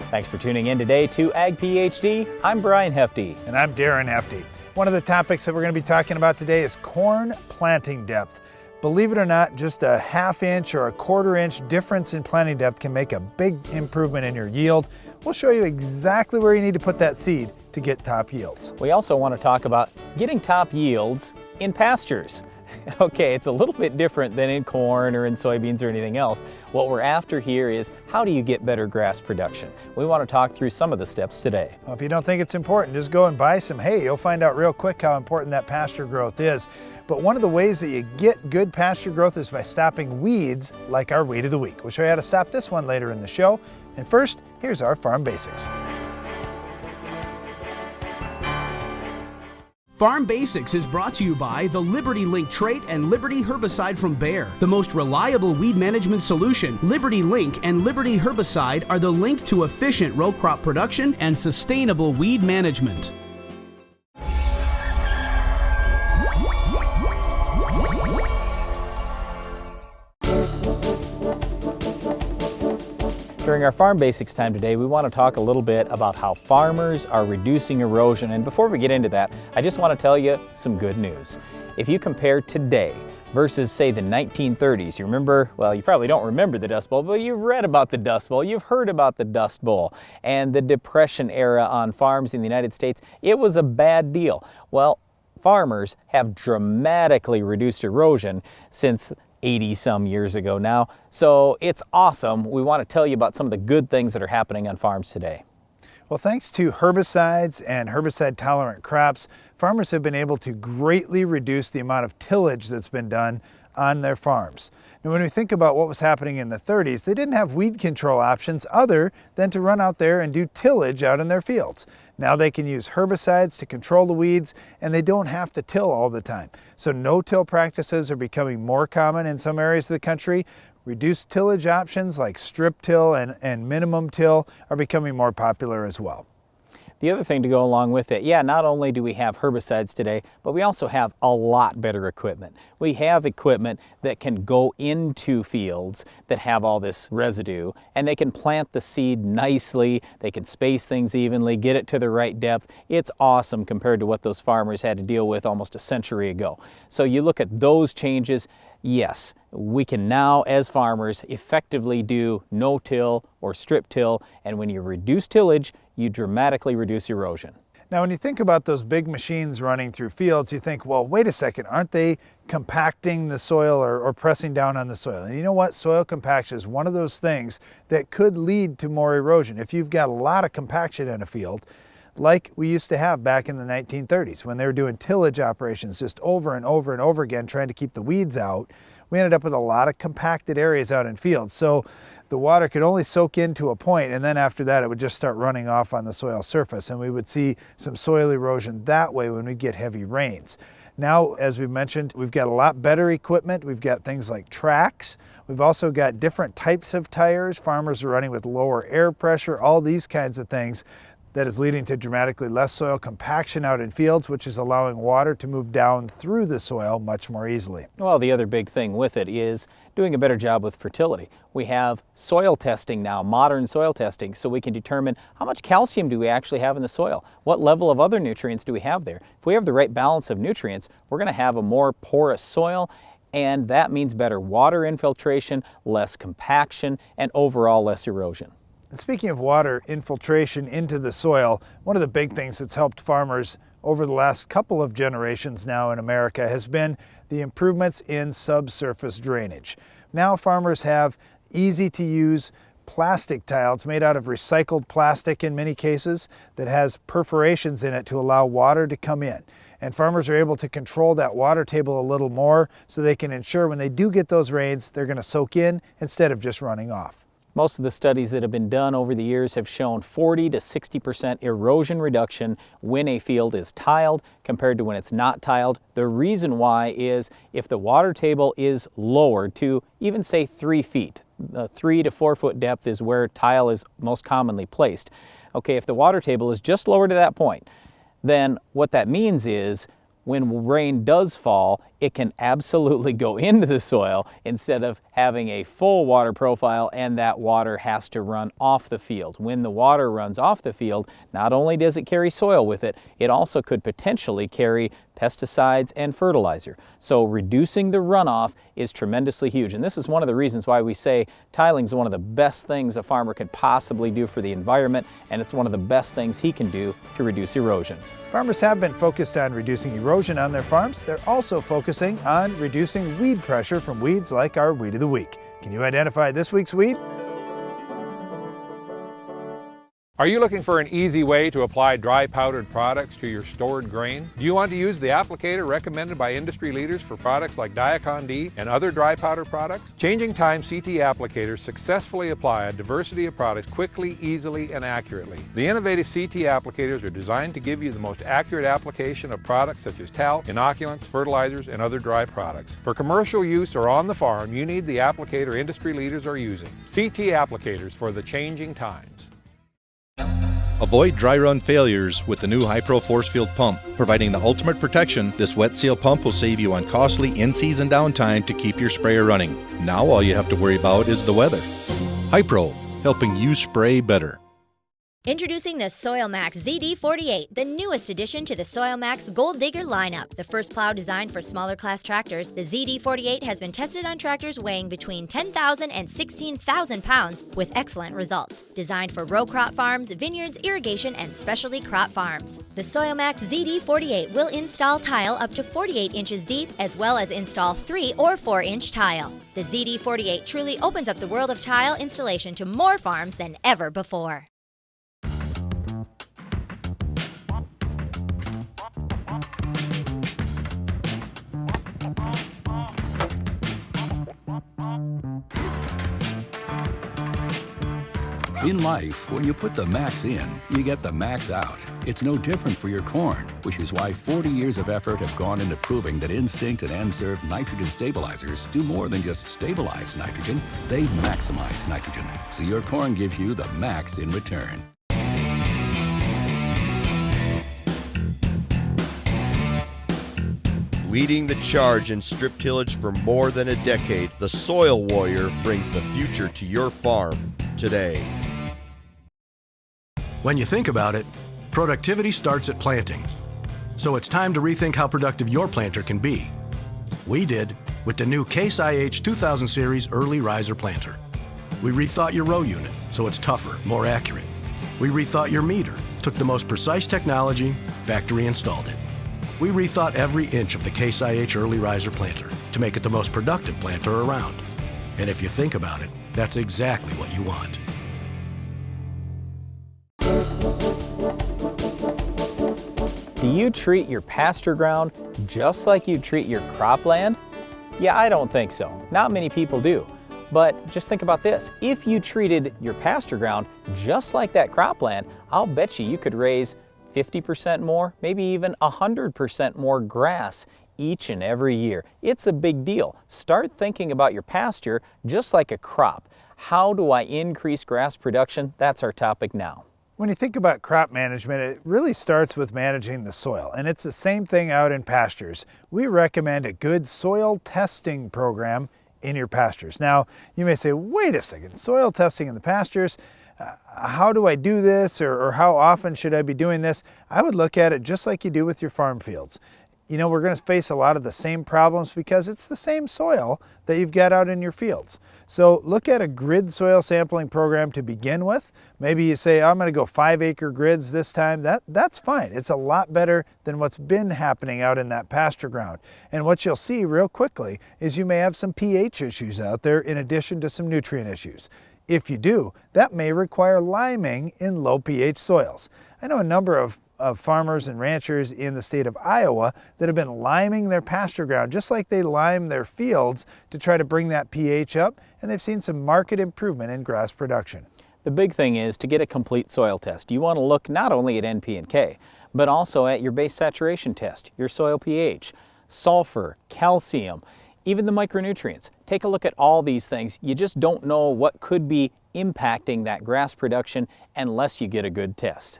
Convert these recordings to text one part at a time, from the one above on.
Thanks for tuning in today to Ag PhD. I'm Brian Hefty. And I'm Darren Hefty. One of the topics that we're going to be talking about today is corn planting depth. Believe it or not, just a ½ inch or a ¼ inch difference in planting depth can make a big improvement in your yield. We'll show you exactly where you need to put that seed to get top yields. We also want to talk about getting top yields in pastures. Okay, it's a little bit different than in corn or in soybeans or anything else. What we're after here is how do you get better grass production? We want to talk through some of the steps today. Well, if you don't think it's important, just go and buy some hay. You'll find out real quick how important that pasture growth is. But one of the ways that you get good pasture growth is by stopping weeds like our weed of the week. We'll show you how to stop this one later in the show. And first, here's our farm basics. Farm Basics is brought to you by the Liberty Link trait and Liberty herbicide from Bayer. The most reliable weed management solution, Liberty Link and Liberty herbicide are the link to efficient row crop production and sustainable weed management. During our Farm Basics time today, we want to talk a little bit about how farmers are reducing erosion. And before we get into that, I just want to tell you some good news. If you compare today versus, say, the 1930s, you remember, well, you probably don't remember the Dust Bowl, but you've read about the Dust Bowl, you've heard about the Dust Bowl, and the Depression era on farms in the United States. It was a bad deal. Well, farmers have dramatically reduced erosion since 80 some years ago now. So it's awesome. We want to tell you about some of the good things that are happening on farms today. Well, thanks to herbicides and herbicide tolerant crops, farmers have been able to greatly reduce the amount of tillage that's been done on their farms. Now, when we think about what was happening in the 30s, they didn't have weed control options other than to run out there and do tillage out in their fields. Now they can use herbicides to control the weeds, and they don't have to till all the time. So no-till practices are becoming more common in some areas of the country. Reduced tillage options like strip till and minimum till are becoming more popular as well. The other thing to go along with it, yeah, not only do we have herbicides today, but we also have a lot better equipment. We have equipment that can go into fields that have all this residue, and they can plant the seed nicely, they can space things evenly, get it to the right depth. It's awesome compared to what those farmers had to deal with almost a century ago. So you look at those changes, yes, we can now, as farmers, effectively do no-till or strip-till, and when you reduce tillage, you dramatically reduce erosion. Now, when you think about those big machines running through fields, you think, well, wait a second, aren't they compacting the soil or pressing down on the soil? And you know what? Soil compaction is one of those things that could lead to more erosion. If you've got a lot of compaction in a field, like we used to have back in the 1930s when they were doing tillage operations just over and over and over again trying to keep the weeds out, we ended up with a lot of compacted areas out in fields. So the water could only soak into a point, and then after that it would just start running off on the soil surface, and we would see some soil erosion that way when we get heavy rains. Now, as we've mentioned, we've got a lot better equipment. We've got things like tracks. We've also got different types of tires. Farmers are running with lower air pressure, all these kinds of things that is leading to dramatically less soil compaction out in fields, which is allowing water to move down through the soil much more easily. Well, the other big thing with it is doing a better job with fertility. We have soil testing now, modern soil testing, so we can determine how much calcium do we actually have in the soil? What level of other nutrients do we have there? If we have the right balance of nutrients, we're going to have a more porous soil, and that means better water infiltration, less compaction, and overall less erosion. And speaking of water infiltration into the soil, one of the big things that's helped farmers over the last couple of generations now in America has been the improvements in subsurface drainage. Now farmers have easy to use plastic tile. It's made out of recycled plastic in many cases that has perforations in it to allow water to come in. And farmers are able to control that water table a little more so they can ensure when they do get those rains, they're going to soak in instead of just running off. Most of the studies that have been done over the years have shown 40 to 60% erosion reduction when a field is tiled compared to when it's not tiled. The reason why is if the water table is lowered to even say 3 feet, 3 to 4 foot depth is where tile is most commonly placed. Okay, if the water table is just lower to that point, then what that means is when rain does fall, it can absolutely go into the soil instead of having a full water profile, and that water has to run off the field. When the water runs off the field, not only does it carry soil with it, it also could potentially carry pesticides and fertilizer. So reducing the runoff is tremendously huge. And this is one of the reasons why we say tiling is one of the best things a farmer could possibly do for the environment, and it's one of the best things he can do to reduce erosion. Farmers have been focused on reducing erosion on their farms. They're also focusing on reducing weed pressure from weeds like our Weed of the Week. Can you identify this week's weed? Are you looking for an easy way to apply dry powdered products to your stored grain? Do you want to use the applicator recommended by industry leaders for products like Diacon D and other dry powder products? Changing Time CT applicators successfully apply a diversity of products quickly, easily, and accurately. The innovative CT applicators are designed to give you the most accurate application of products such as talc, inoculants, fertilizers, and other dry products. For commercial use or on the farm, you need the applicator industry leaders are using. CT applicators for the changing times. Avoid dry run failures with the new Hypro Force Field Pump. Providing the ultimate protection, this wet seal pump will save you on costly in-season downtime to keep your sprayer running. Now all you have to worry about is the weather. Hypro, helping you spray better. Introducing the Soil Max ZD48, the newest addition to the Soil Max Gold Digger lineup. The first plow designed for smaller class tractors, the ZD48 has been tested on tractors weighing between 10,000 and 16,000 pounds with excellent results. Designed for row crop farms, vineyards, irrigation, and specialty crop farms. The Soil Max ZD48 will install tile up to 48 inches deep, as well as install 3 or 4 inch tile. The ZD48 truly opens up the world of tile installation to more farms than ever before. In life, when you put the max in, you get the max out. It's no different for your corn, which is why 40 years of effort have gone into proving that Instinct and N-Serve nitrogen stabilizers do more than just stabilize nitrogen, they maximize nitrogen, so your corn gives you the max in return. Leading the charge in strip tillage for more than a decade, the Soil Warrior brings the future to your farm today. When you think about it, productivity starts at planting. So it's time to rethink how productive your planter can be. We did with the new Case IH 2000 Series Early Riser Planter. We rethought your row unit so it's tougher, more accurate. We rethought your meter, took the most precise technology, factory installed it. We rethought every inch of the Case IH Early Riser Planter to make it the most productive planter around. And if you think about it, that's exactly what you want. Do you treat your pasture ground just like you treat your cropland? Yeah, I don't think so. Not many people do. But just think about this. If you treated your pasture ground just like that cropland, I'll bet you could raise 50% more, maybe even 100% more grass each and every year. It's a big deal. Start thinking about your pasture just like a crop. How do I increase grass production? That's our topic now. When you think about crop management, it really starts with managing the soil, and it's the same thing out in pastures. We recommend a good soil testing program in your pastures. Now, you may say, wait a second, soil testing in the pastures? How do I do this, or how often should I be doing this? I would look at it just like you do with your farm fields. You know, we're going to face a lot of the same problems because it's the same soil that you've got out in your fields. So look at a grid soil sampling program to begin with. Maybe you say, I'm going to go 5-acre grids this time. That's fine. It's a lot better than what's been happening out in that pasture ground. And what you'll see real quickly is you may have some pH issues out there in addition to some nutrient issues. If you do, that may require liming in low pH soils. I know a number of farmers and ranchers in the state of Iowa that have been liming their pasture ground just like they lime their fields to try to bring that pH up, and they've seen some marked improvement in grass production. The big thing is to get a complete soil test. You want to look not only at NP and K, but also at your base saturation test, your soil pH, sulfur, calcium, even the micronutrients. Take a look at all these things. You just don't know what could be impacting that grass production unless you get a good test.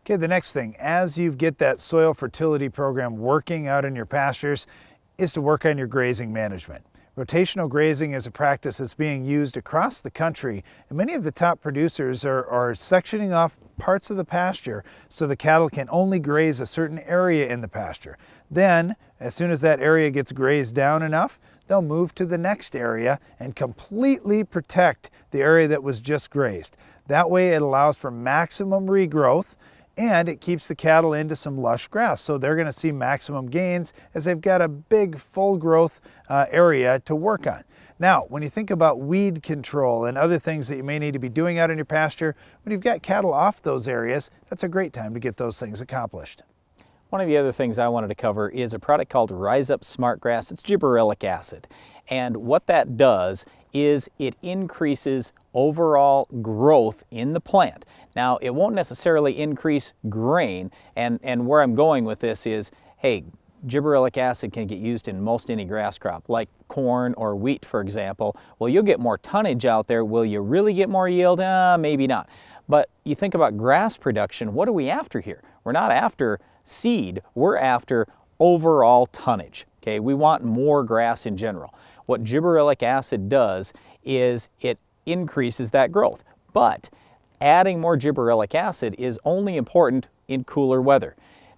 Okay, the next thing, as you get that soil fertility program working out in your pastures, is to work on your grazing management. Rotational grazing is a practice that's being used across the country, and many of the top producers are sectioning off parts of the pasture so the cattle can only graze a certain area in the pasture. Then, as soon as that area gets grazed down enough, they'll move to the next area and completely protect the area that was just grazed. That way it allows for maximum regrowth, and it keeps the cattle into some lush grass. So they're going to see maximum gains as they've got a big full growth area to work on. Now, when you think about weed control and other things that you may need to be doing out in your pasture, when you've got cattle off those areas, that's a great time to get those things accomplished. One of the other things I wanted to cover is a product called Rise Up Smart Grass. It's gibberellic acid. And what that does is it increases overall growth in the plant. Now, it won't necessarily increase grain, and where I'm going with this is, hey, gibberellic acid can get used in most any grass crop, like corn or wheat, for example. Well, you'll get more tonnage out there. Will you really get more yield? Maybe not. But you think about grass production, what are we after here? We're not after seed, we're after overall tonnage. Okay, we want more grass in general. What gibberellic acid does is it increases that growth. But adding more gibberellic acid is only important in cooler weather.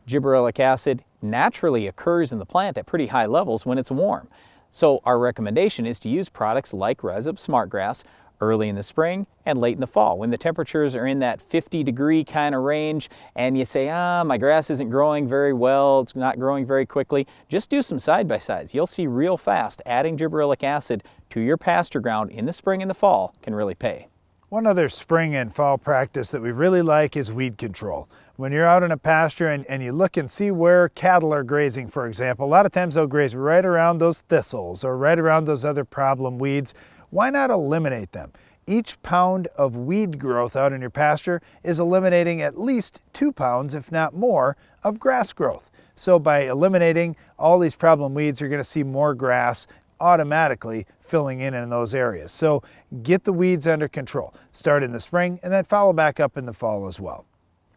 Gibberellic acid naturally occurs in the plant at pretty high levels when it's warm. So our recommendation is to use products like Rise Up Smart Grass early in the spring and late in the fall when the temperatures are in that 50-degree kind of range and you say, my grass isn't growing very well, it's not growing very quickly. Just do some side-by-sides. You'll see real fast adding gibberellic acid to your pasture ground in the spring and the fall can really pay. One other spring and fall practice that we really like is weed control. When you're out in a pasture and you look and see where cattle are grazing, for example, a lot of times they'll graze right around those thistles or right around those other problem weeds. Why not eliminate them? Each pound of weed growth out in your pasture is eliminating at least 2 pounds, if not more, of grass growth. So by eliminating all these problem weeds, you're going to see more grass automatically filling in those areas. So get the weeds under control. Start in the spring and then follow back up in the fall as well.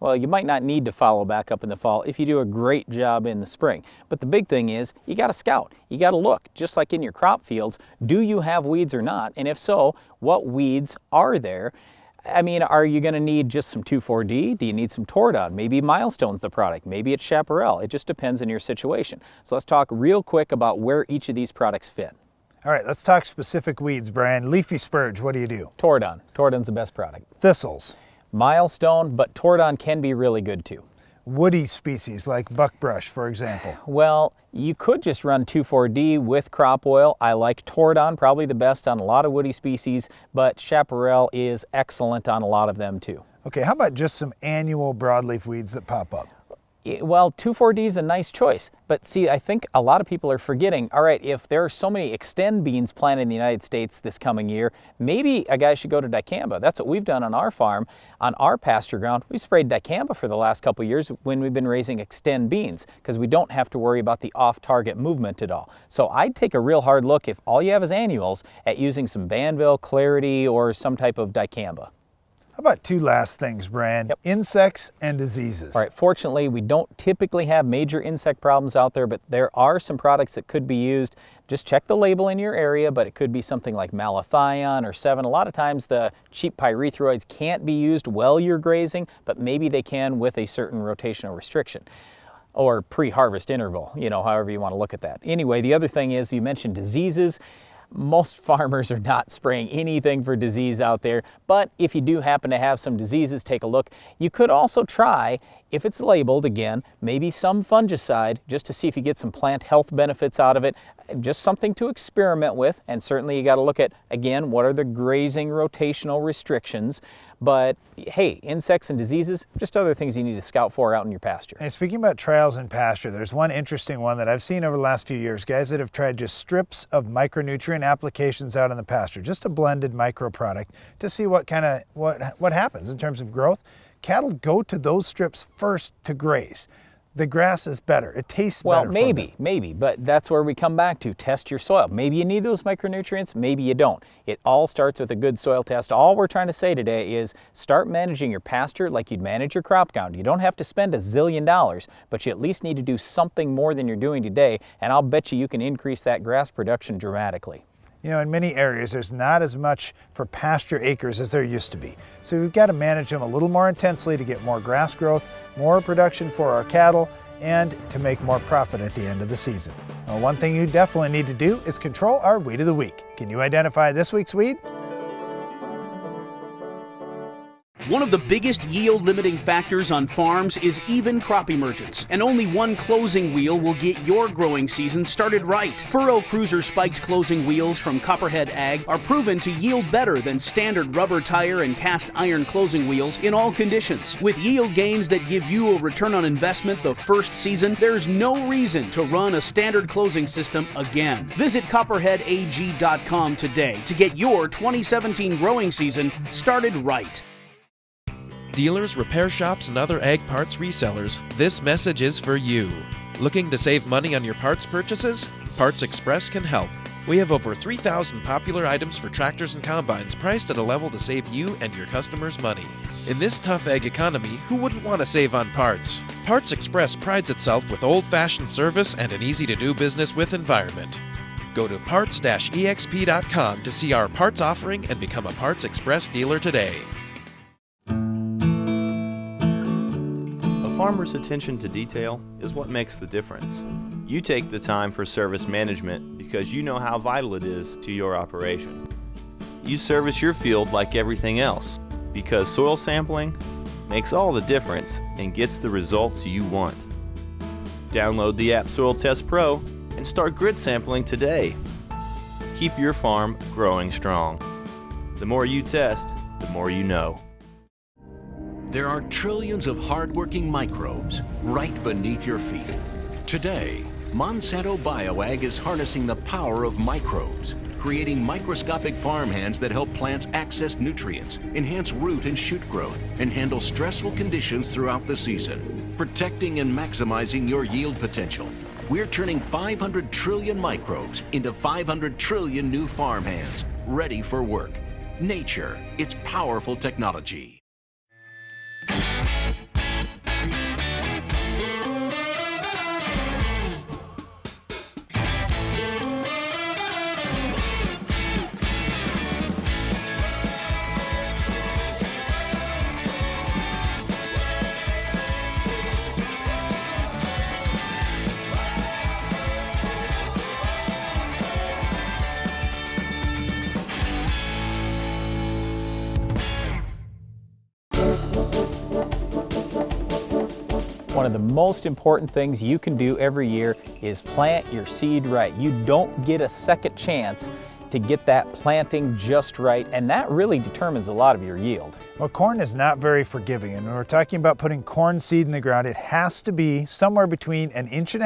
Well, you might not need to follow back up in the fall if you do a great job in the spring. But the big thing is you got to scout. You got to look, just like in your crop fields, do you have weeds or not? And if so, what weeds are there? I mean, are you going to need just some 2,4-D? Do you need some Tordon? Maybe Milestone's the product. Maybe it's Chaparral. It just depends on your situation. So let's talk real quick about where each of these products fit. All right, let's talk specific weeds, Brian. Leafy spurge, what do you do? Tordon. Tordon's the best product. Thistles. Milestone, but Tordon can be really good too. Woody species like buckbrush, for example. Well, you could just run 2,4-D with crop oil. I like Tordon, probably the best on a lot of woody species, but Chaparral is excellent on a lot of them too. Okay, how about just some annual broadleaf weeds that pop up? Well, 2,4-D is a nice choice, but see, I think a lot of people are forgetting, all right, if there are so many extend beans planted in the United States this coming year, maybe a guy should go to dicamba. That's what we've done on our farm, on our pasture ground. We've sprayed dicamba for the last couple of years when we've been raising extend beans because we don't have to worry about the off-target movement at all. So I'd take a real hard look, if all you have is annuals, at using some Banville, Clarity, or some type of dicamba. How about 2 last things, Brian? Yep. Insects and diseases. All right, fortunately, we don't typically have major insect problems out there, but there are some products that could be used. Just check the label in your area, but it could be something like malathion or 7. A lot of times the cheap pyrethroids can't be used while you're grazing, but maybe they can with a certain rotational restriction or pre-harvest interval, however you want to look at that. Anyway, the other thing is you mentioned diseases. Most farmers are not spraying anything for disease out there, but if you do happen to have some diseases, take a look. You could also try, if it's labeled again, maybe some fungicide just to see if you get some plant health benefits out of it. Just something to experiment with, and certainly you got to look at, again, what are the grazing rotational restrictions. But hey, insects and diseases, just other things you need to scout for out in your pasture. And speaking about trials in pasture, there's one interesting one that I've seen over the last few years. Guys that have tried just strips of micronutrient applications out in the pasture, just a blended micro product to see what happens in terms of growth. Cattle go to those strips first to graze. the grass is better. It tastes Well, better. maybe, but that's where we come back to test your soil. Maybe you need those micronutrients, maybe you don't. It all starts with a good soil test. All we're trying to say today is start managing your pasture like you'd manage your crop count. You don't have to spend $1 zillion, but you at least need to do something more than you're doing today, and I'll bet you can increase that grass production dramatically. You know, in many areas, there's not as much for pasture acres as there used to be. So we've got to manage them a little more intensely to get more grass growth, more production for our cattle, and to make more profit at the end of the season. Now, one thing you definitely need to do is control our weed of the week. Can you identify this week's weed? One of the biggest yield limiting factors on farms is even crop emergence, and only one closing wheel will get your growing season started right. Furrow Cruiser spiked closing wheels from Copperhead Ag are proven to yield better than standard rubber tire and cast iron closing wheels in all conditions. With yield gains that give you a return on investment the first season, there's no reason to run a standard closing system again. Visit copperheadag.com today to get your 2017 growing season started right. Dealers, repair shops, and other ag parts resellers, this message is for you. Looking to save money on your parts purchases? Parts Express can help. We have over 3,000 popular items for tractors and combines priced at a level to save you and your customers money. In this tough ag economy, who wouldn't want to save on parts? Parts Express prides itself with old-fashioned service and an easy-to-do business with environment. Go to parts-exp.com to see our parts offering and become a Parts Express dealer today. A farmer's attention to detail is what makes the difference. You take the time for service management because you know how vital it is to your operation. You service your field like everything else because soil sampling makes all the difference and gets the results you want. Download the app Soil Test Pro and start grid sampling today. Keep your farm growing strong. The more you test, the more you know. There are trillions of hardworking microbes right beneath your feet. Today, Monsanto BioAg is harnessing the power of microbes, creating microscopic farmhands that help plants access nutrients, enhance root and shoot growth, and handle stressful conditions throughout the season, protecting and maximizing your yield potential. We're turning 500 trillion microbes into 500 trillion new farmhands, ready for work. Nature, it's powerful technology. One of the most important things you can do every year is plant your seed right. You don't get a second chance to get that planting just right, and that really determines a lot of your yield. Well, corn is not very forgiving, and when we're talking about putting corn seed in the ground, it has to be somewhere between 1.5 inches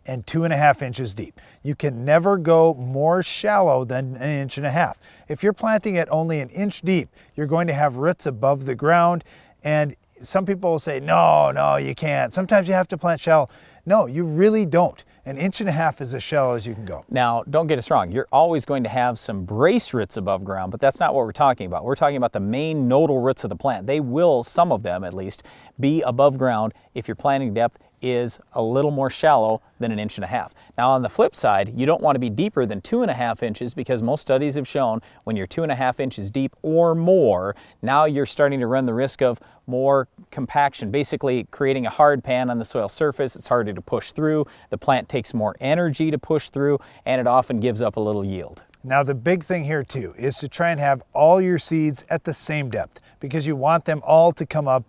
and 2.5 inches deep. You can never go more shallow than 1.5 inches. If you're planting it only 1 inch deep, you're going to have roots above the ground, and some people will say, no, you can't. Sometimes you have to plant shallow. No, you really don't. 1.5 inches is as shallow as you can go. Now, don't get us wrong. You're always going to have some brace roots above ground, but that's not what we're talking about. We're talking about the main nodal roots of the plant. They will, some of them at least, be above ground if your planting depth is a little more shallow than 1.5 inches. Now on the flip side, you don't want to be deeper than 2.5 inches because most studies have shown when you're 2.5 inches deep or more, now you're starting to run the risk of more compaction, basically creating a hard pan on the soil surface. It's harder to push through, the plant takes more energy to push through, and it often gives up a little yield. Now the big thing here too is to try and have all your seeds at the same depth because you want them all to come up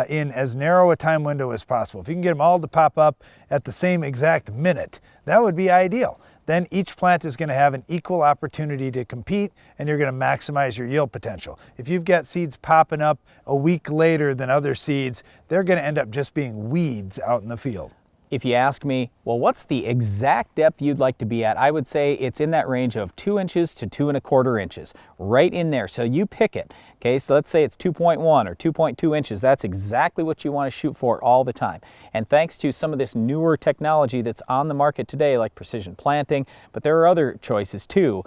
in as narrow a time window as possible. If you can get them all to pop up at the same exact minute, that would be ideal. Then each plant is going to have an equal opportunity to compete and you're going to maximize your yield potential. If you've got seeds popping up a week later than other seeds, they're going to end up just being weeds out in the field. If you ask me, well, what's the exact depth you'd like to be at? I would say it's in that range of 2 inches to 2¼ inches, right in there. So you pick it. Okay, so let's say it's 2.1 or 2.2 inches. That's exactly what you want to shoot for all the time. And thanks to some of this newer technology that's on the market today, like precision planting, but there are other choices too,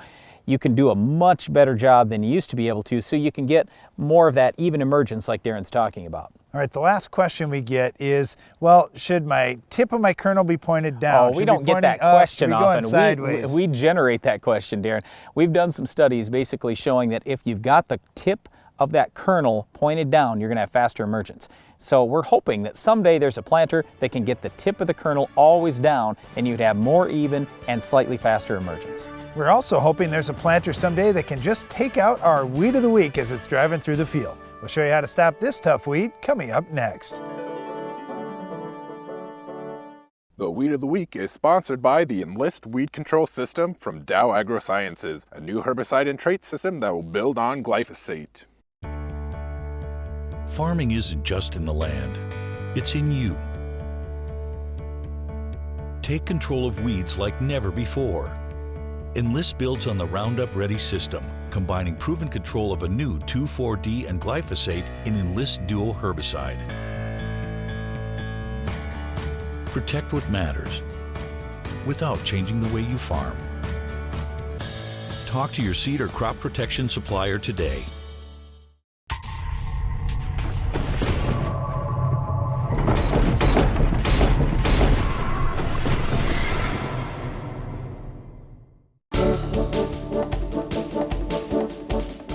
you can do a much better job than you used to be able to, so you can get more of that even emergence like Darren's talking about. All right, the last question we get is, well, should my tip of my kernel be pointed down? Oh, we don't get that question often. Sideways? We generate that question, Darren. We've done some studies basically showing that if you've got the tip of that kernel pointed down, you're going to have faster emergence. So we're hoping that someday there's a planter that can get the tip of the kernel always down, and you'd have more even and slightly faster emergence. We're also hoping there's a planter someday that can just take out our weed of the week as it's driving through the field. We'll show you how to stop this tough weed coming up next. The Weed of the Week is sponsored by the Enlist Weed Control System from Dow AgroSciences, a new herbicide and trait system that will build on glyphosate. Farming isn't just in the land, it's in you. Take control of weeds like never before. Enlist builds on the Roundup Ready system, combining proven control of a new 2,4-D and glyphosate in Enlist Duo herbicide. Protect what matters without changing the way you farm. Talk to your seed or crop protection supplier today.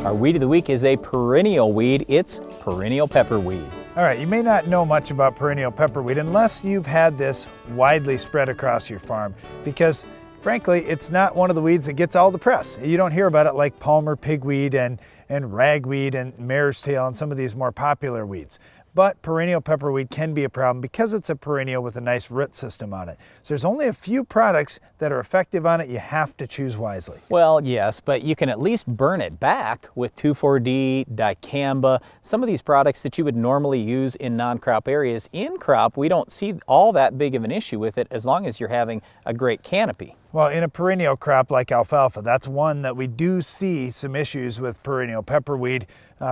Our weed of the week is a perennial weed. It's perennial pepperweed. All right, you may not know much about perennial pepperweed unless you've had this widely spread across your farm, because frankly, it's not one of the weeds that gets all the press. You don't hear about it like Palmer pigweed and ragweed and mare's tail and some of these more popular weeds. But perennial pepperweed can be a problem because it's a perennial with a nice root system on it. So there's only a few products that are effective on it. You have to choose wisely. Well, yes, but you can at least burn it back with 2,4-D, dicamba, some of these products that you would normally use in non-crop areas. In crop, we don't see all that big of an issue with it as long as you're having a great canopy. Well, in a perennial crop like alfalfa, that's one that we do see some issues with perennial pepperweed.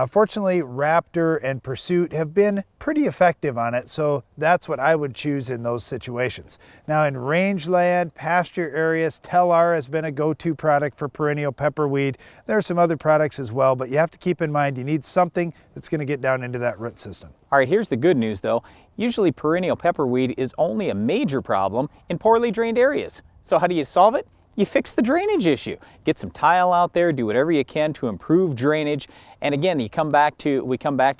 Fortunately, Raptor and Pursuit have been pretty effective on it, so that's what I would choose in those situations. Now, in rangeland, pasture areas, Telar has been a go-to product for perennial pepperweed. There are some other products as well, but you have to keep in mind you need something that's going to get down into that root system. All right, here's the good news though. Usually perennial pepperweed is only a major problem in poorly drained areas. So how do you solve it? You fix the drainage issue. Get some tile out there, do whatever you can to improve drainage. And again, we come back to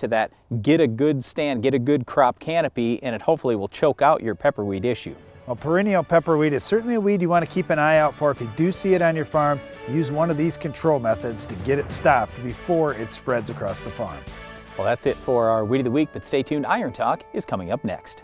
that, get a good stand, get a good crop canopy, and it hopefully will choke out your pepperweed issue. Well, perennial pepperweed is certainly a weed you want to keep an eye out for. If you do see it on your farm, use one of these control methods to get it stopped before it spreads across the farm. Well, that's it for our Weed of the Week, but stay tuned. Iron Talk is coming up next.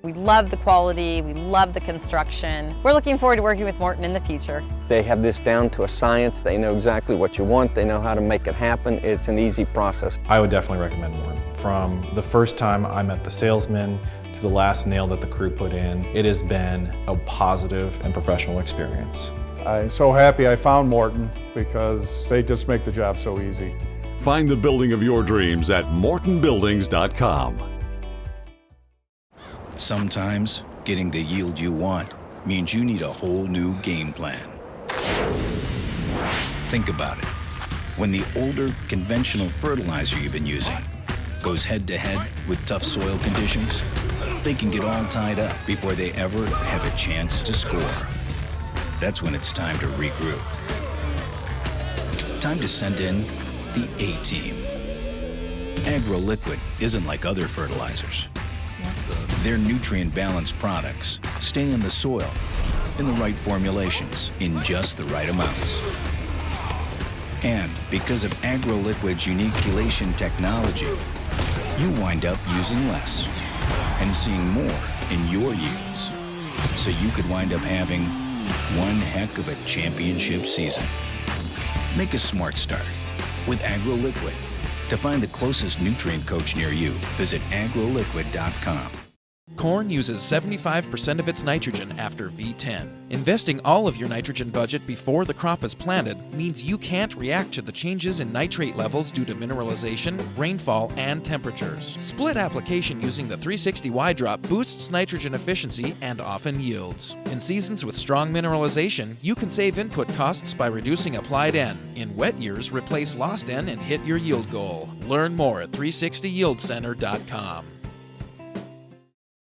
We love the quality, we love the construction. We're looking forward to working with Morton in the future. They have this down to a science. They know exactly what you want. They know how to make it happen. It's an easy process. I would definitely recommend Morton. From the first time I met the salesman to the last nail that the crew put in, it has been a positive and professional experience. I'm so happy I found Morton because they just make the job so easy. Find the building of your dreams at mortonbuildings.com. Sometimes getting the yield you want means you need a whole new game plan. Think about it. When the older conventional fertilizer you've been using goes head to head with tough soil conditions, they can get all tied up before they ever have a chance to score. That's when it's time to regroup. Time to send in the A-Team. AgroLiquid isn't like other fertilizers. Their nutrient-balanced products stay in the soil in the right formulations in just the right amounts. And because of AgroLiquid's unique chelation technology, you wind up using less and seeing more in your yields. So you could wind up having one heck of a championship season. Make a smart start with AgroLiquid To find the closest nutrient coach near you, visit agroliquid.com. Corn uses 75% of its nitrogen after V10. Investing all of your nitrogen budget before the crop is planted means you can't react to the changes in nitrate levels due to mineralization, rainfall, and temperatures. Split application using the 360Y drop boosts nitrogen efficiency and often yields. In seasons with strong mineralization, you can save input costs by reducing applied N. In wet years, replace lost N and hit your yield goal. Learn more at 360yieldcenter.com.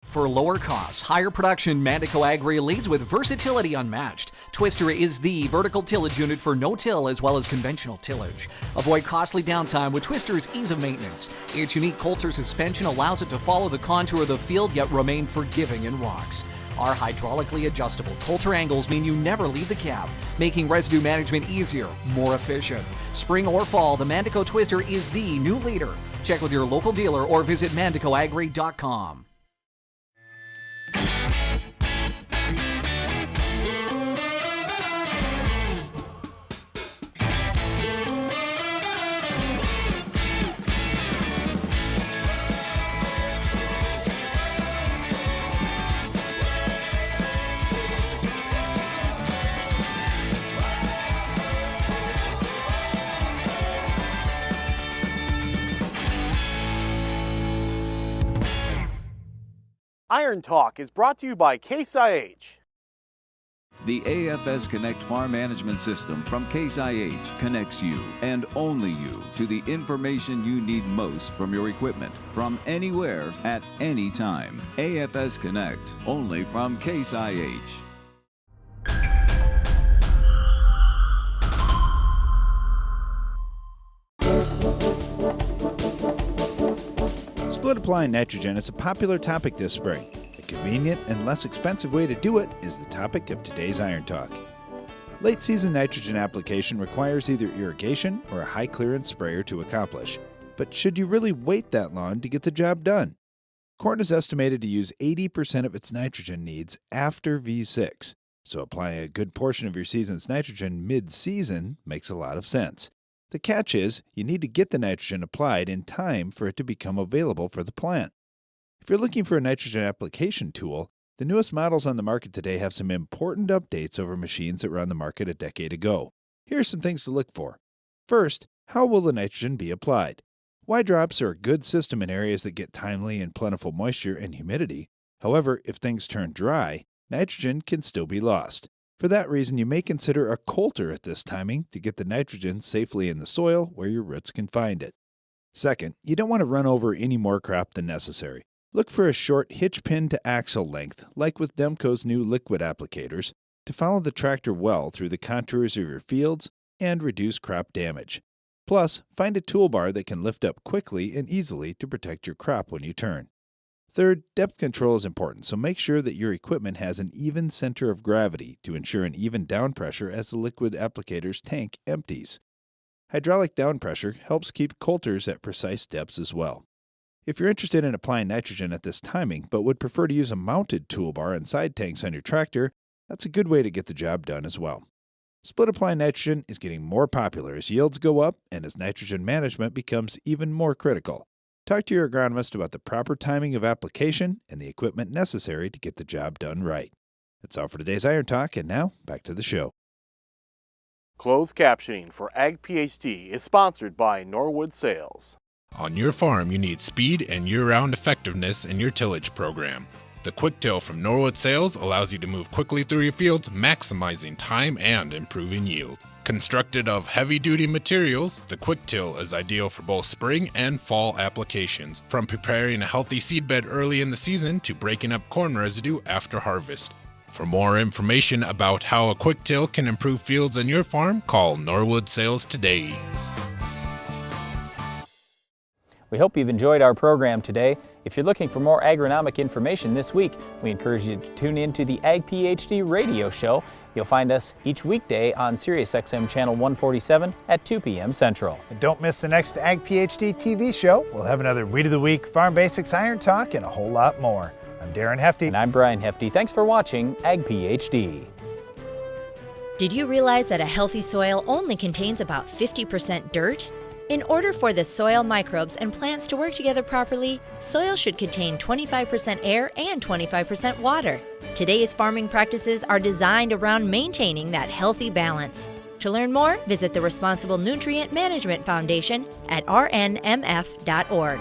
For lower costs, higher production, Mandico Agri leads with versatility unmatched. Twister is the vertical tillage unit for no-till as well as conventional tillage. Avoid costly downtime with Twister's ease of maintenance. Its unique Coulter suspension allows it to follow the contour of the field yet remain forgiving in rocks. Our hydraulically adjustable Coulter angles mean you never leave the cab, making residue management easier, more efficient. Spring or fall, the Mandico Twister is the new leader. Check with your local dealer or visit mandicoagri.com. Iron Talk is brought to you by Case IH. The AFS Connect Farm Management System from Case IH connects you, and only you, to the information you need most from your equipment, from anywhere, at any time. AFS Connect, only from Case IH. Split applying nitrogen is a popular topic this spring. A convenient and less expensive way to do it is the topic of today's Iron Talk. Late season nitrogen application requires either irrigation or a high clearance sprayer to accomplish. But should you really wait that long to get the job done? Corn is estimated to use 80% of its nitrogen needs after V6, so applying a good portion of your season's nitrogen mid-season makes a lot of sense. The catch is, you need to get the nitrogen applied in time for it to become available for the plant. If you're looking for a nitrogen application tool, the newest models on the market today have some important updates over machines that were on the market a decade ago. Here are some things to look for. First, how will the nitrogen be applied? Y-drops are a good system in areas that get timely and plentiful moisture and humidity. However, if things turn dry, nitrogen can still be lost. For that reason, you may consider a Coulter at this timing to get the nitrogen safely in the soil where your roots can find it. Second, you don't want to run over any more crop than necessary. Look for a short hitch pin to axle length, like with Demco's new liquid applicators, to follow the tractor well through the contours of your fields and reduce crop damage. Plus, find a toolbar that can lift up quickly and easily to protect your crop when you turn. Third, depth control is important, so make sure that your equipment has an even center of gravity to ensure an even down pressure as the liquid applicator's tank empties. Hydraulic down pressure helps keep Coulters at precise depths as well. If you're interested in applying nitrogen at this timing but would prefer to use a mounted toolbar and side tanks on your tractor, that's a good way to get the job done as well. Split applying nitrogen is getting more popular as yields go up and as nitrogen management becomes even more critical. Talk to your agronomist about the proper timing of application and the equipment necessary to get the job done right. That's all for today's Iron Talk, and now back to the show. Closed captioning for Ag PhD is sponsored by Norwood Sales. On your farm, you need speed and year-round effectiveness in your tillage program. The Quick Till from Norwood Sales allows you to move quickly through your fields, maximizing time and improving yield. Constructed of heavy-duty materials, the Quick Till is ideal for both spring and fall applications, from preparing a healthy seedbed early in the season to breaking up corn residue after harvest. For more information about how a Quick Till can improve fields on your farm, call Norwood Sales today. We hope you've enjoyed our program today. If you're looking for more agronomic information this week, we encourage you to tune in to the Ag PhD radio show. You'll find us each weekday on SiriusXM Channel 147 at 2 p.m. Central. And don't miss the next Ag PhD TV show. We'll have another Weed of the Week, Farm Basics, Iron Talk, and a whole lot more. I'm Darren Hefty. And I'm Brian Hefty. Thanks for watching Ag PhD. Did you realize that a healthy soil only contains about 50% dirt? In order for the soil microbes and plants to work together properly, soil should contain 25% air and 25% water. Today's farming practices are designed around maintaining that healthy balance. To learn more, visit the Responsible Nutrient Management Foundation at rnmf.org.